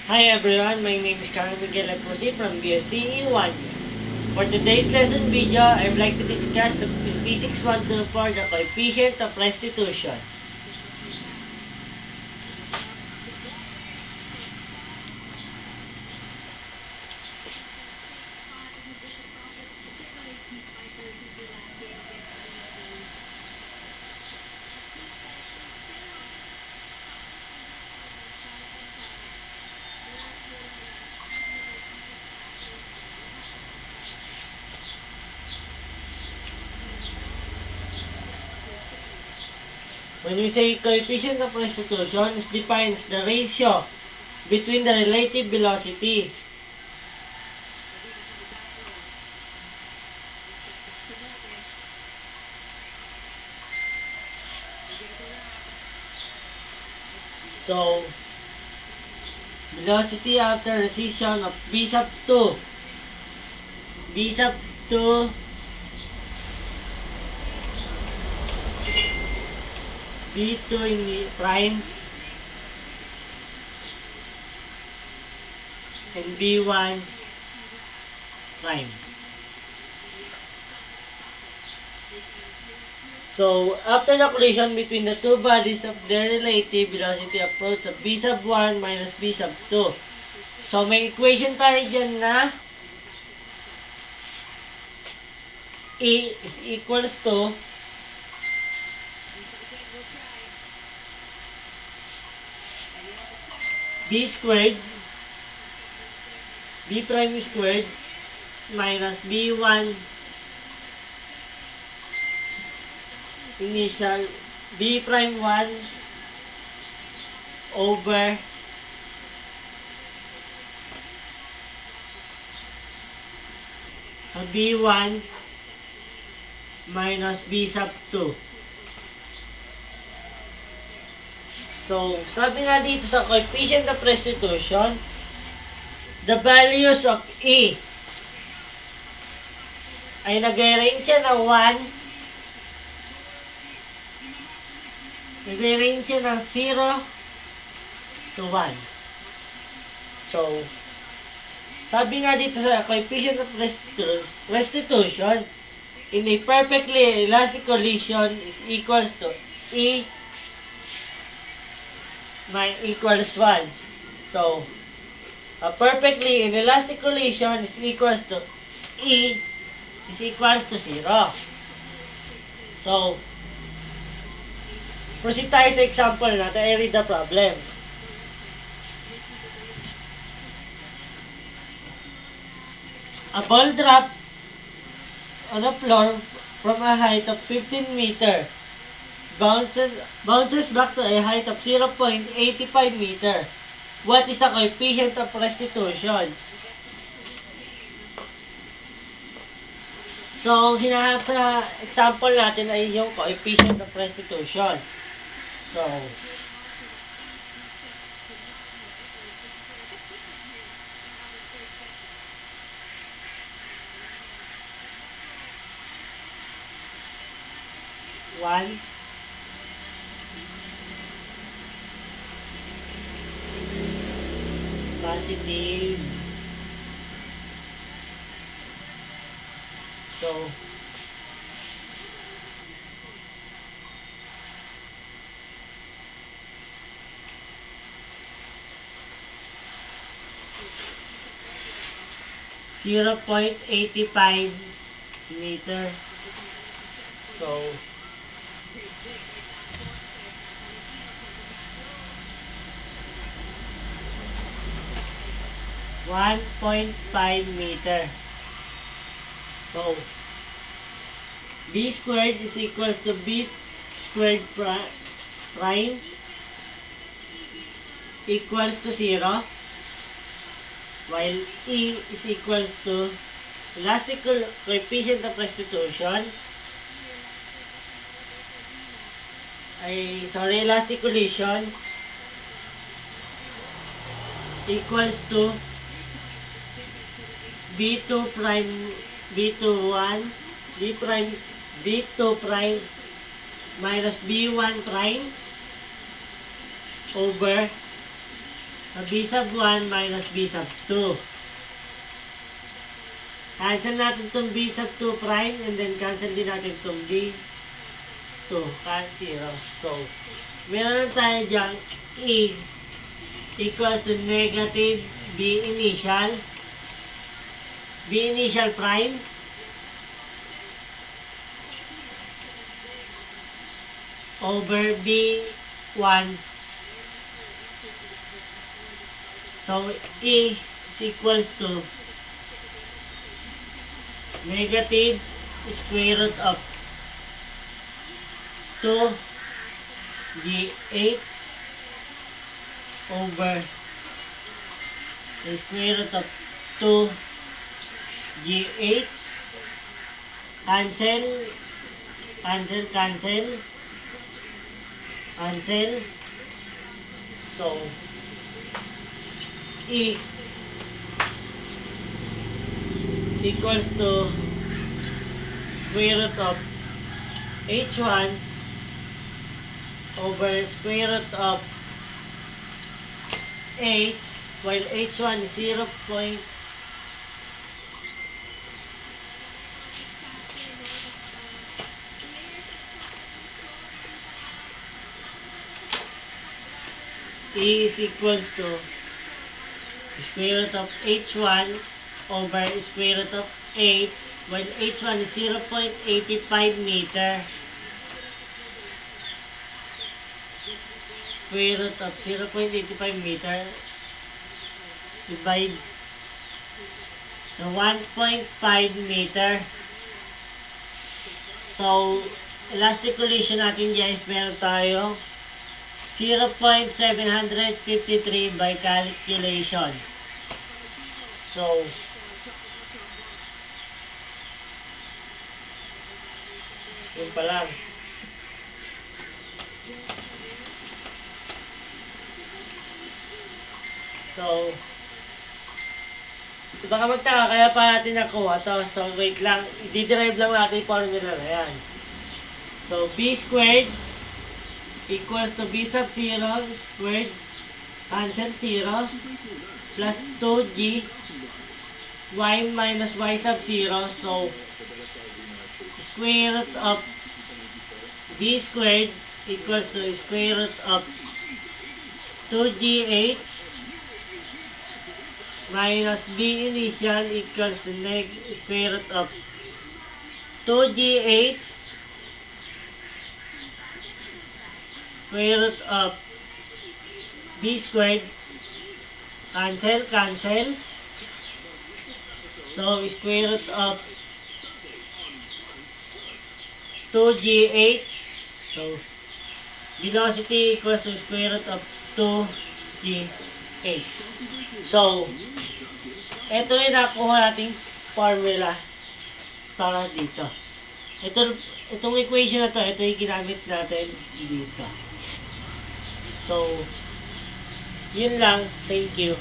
Hi everyone, my name is Carl Miguel Acusi from BSCE 1. For today's lesson video, I would like to discuss the Physics 124, the coefficient of restitution. When we say coefficient of restitution, it defines the ratio between the relative velocity so velocity after recession of b sub 2 b2 in prime and b1 prime. So, after the collision between the two bodies of their relative velocity approach of b sub 1 minus b sub 2. So, may equation tayo dyan na E is equals to b squared, b prime squared minus b1 initial b prime 1 over b1 minus b sub 2. So, sabi nga dito sa coefficient of restitution, the values of E ay nag-range siya ng 1. Nag-range siya ng 0 to 1. So, sabi nga dito sa coefficient of restitution, in a perfectly elastic collision is equals to E equals 1. So, a perfectly inelastic collision is equals to E is equals to 0. So, proceed tayo sa example natin. I read the problem. A ball dropped on a floor from a height of 15 meter bounces back to a height of 0.85 meter. What is the coefficient of restitution? So, hinahanap sa example natin ay yung coefficient of restitution. So, one positive. So, .85 meter. So, .5 meter. So, b squared is equals to b squared prime equals to 0, while E is equals to elastic coefficient of restitution elastic collision equals to b2 prime b21 b2 prime minus b1 prime over B sub 1 minus B sub 2. Cancel natin itong B sub 2 prime and then cancel din natin itong B 2. Cancel 0. So, meron tayo dyan E equals to negative B initial prime over B1. So, E is equals to negative square root of 2 G8 over the square root of 2 G8. Cancel. So, E equals to square root of H1 over square root of 8, while H1 is 0. E is equals to square root of H1 over square root of 8, while H1 is 0.85 meter. Square root of 0.85 meter divide the 1.5 meter. So, elastic collision natin dyan is meron tayo 0.753 by calculation. So, yun pa lang. So, baka magtaka kaya pa natin nakuha to. So, wait lang. I-derive lang natin yung formula na yan. So, B squared equals to B sub 0 squared cancel 0 plus 2G Y minus Y sub 0. So, square root of B squared equals to square root of 2G8 minus B initial equals to square root of 2G8 square root of B squared. Cancel. So, square root of 2G8. So, velocity equals to square root of 2G8. So, ito yung nakuha nating formula para dito. Itong equation na to, ito yung ginamit natin dito. So, yun lang. Thank you.